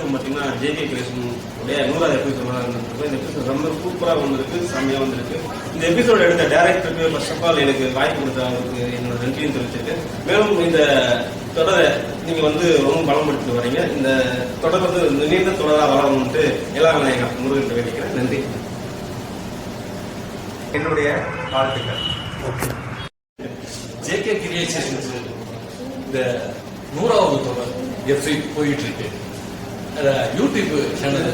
வணக்கம். பார்த்தீங்கன்னா JK creation உடைய 100வது எபிசோட் இந்த எபிசோட் ரொம்ப சூப்பராக வந்திருக்கு, செம்மையாக வந்திருக்கு. இந்த எபிசோட எடுத்த டேரக்டருக்கு ஃபர்ஸ்ட் ஆஃப் ஆல் எனக்கு வாய்ப்பு கொடுத்தவங்களுக்கு என்னோட நன்றியும் தெரிவிச்சிருக்கு. மேலும் இந்த தொடரை நீங்க ரொம்ப பலப்படுத்திட்டு வரீங்க. இந்த தொடர் நீண்ட தொடராக வளரணும்ட்டு எல்லாம் விநாயகர் முருகன் வேண்டிக்கிறேன். நன்றி. என்னுடைய வாழ்த்துக்கள். ஜேகே கிரியேஷன் இந்த 100வது தொடர் எஃப்சி போயிட்டு இருக்கு. யூடியூப் சேனல்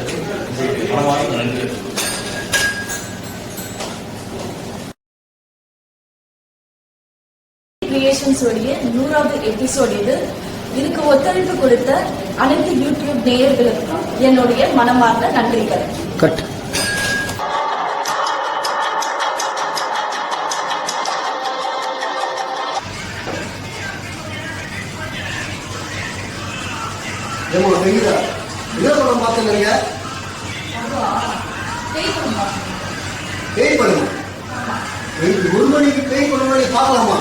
பணமாக நன்றி. கிரியேஷன்ஸ் உடைய 100வது எபிசோட் இது. இதுக்கு ஒத்துழைப்பு கொடுத்த அனைத்து யூடியூப் நேயர்களுக்கும் என்னுடைய மனமார்ந்த நன்றிகள். என்ன படம் பார்த்துங்க? பேய் படம். 1 மணிக்கு பேய் படம் பார்க்கலாமா?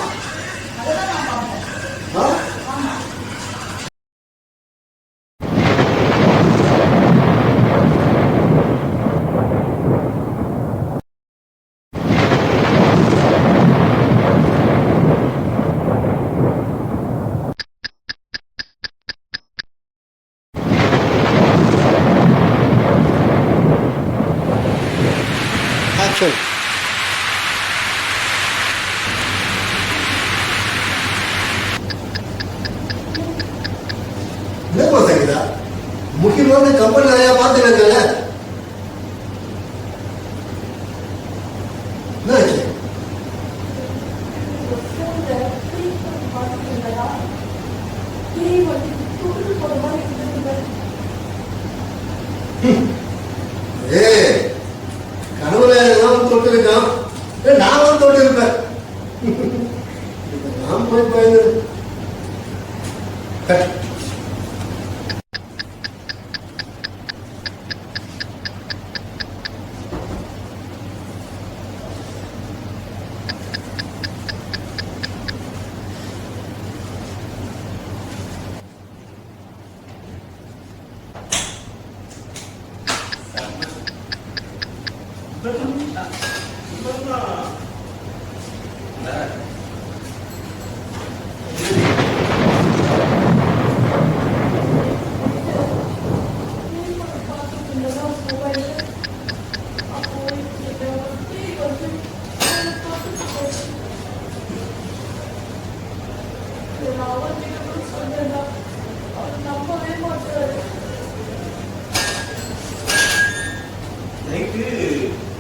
முக்கியமான கம்பெனி நிறைய பார்த்துக்கல. கனவுல தொட்டு இருக்கான், நான் தொட்டு இருப்பேன். நான் போய் பயந்து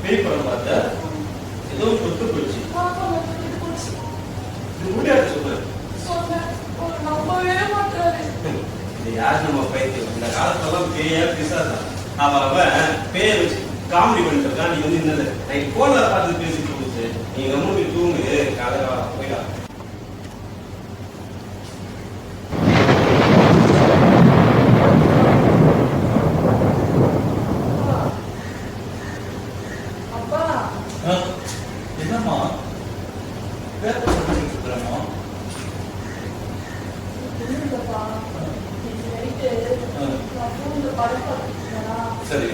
பேய் படம் பார்த்தா ஏதோ தொட்டு போயிடுச்சு. முடியாது சொல்றேன். இது யார் நம்ம பைத்தியம்? இந்த காலத்தெல்லாம் பேயா பிசாதான். அவன் பேய வச்சு காமெடி பண்ணிட்டு இருக்கான். நீ என்னது நைட் போன்ல பார்த்து பேசிட்டு போச்சு. நீங்க மூவி தூங்கு, காலையில போயிடலாம். என்னம்மா பேப்பர் படிச்சுட்டு இருக்கிறேம்மா? சரி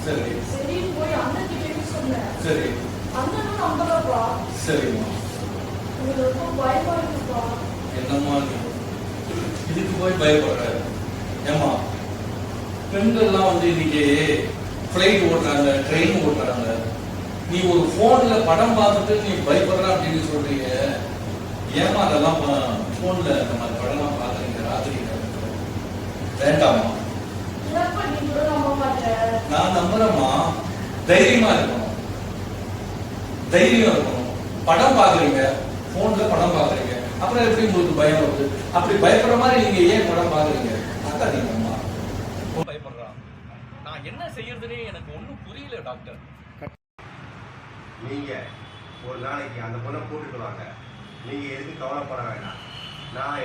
சரி சரி சரிம்மா. என்னம்மா இதுக்கு போய் பயப்படுற? ஏமா பெண்கள்லாம் இன்னைக்கு ஃபிளைட் ஓட்டுறாங்க, ட்ரெயின் ஓட்டுறாங்க. நீ ஒரு போன்ல படம் பார்த்துட்டு நீ பயப்படுற அப்படின்னு சொல்றீங்க. ஏமா அதெல்லாம் போன்ல நம்ம படம்லாம் பார்க்குறீங்க ராத்திரி வேண்டாமா? நான் நம்புறேம்மா. தைரியமா இருக்கணும், தைரியம் இருக்கணும். படம் பார்க்குறீங்க, போன்ல படம் பார்க்குறீங்க, அப்புறம் எப்படி உங்களுக்கு பயம் வருது? அப்படி பயப்படுற மாதிரி நீங்க ஏன் படம் பாக்குறீங்க? பார்க்காதீங்கம்மா. பயப்படுறான். நான் என்ன செய்யறதுன்னே எனக்கு ஒன்றும் புரியல டாக்டர். நீங்க ஒரு நாளைக்கு அந்த பொண்ணை கூட்டிட்டு வாங்க. நீங்க எதுக்கு கவலைப்பட வேண்டாம். நான்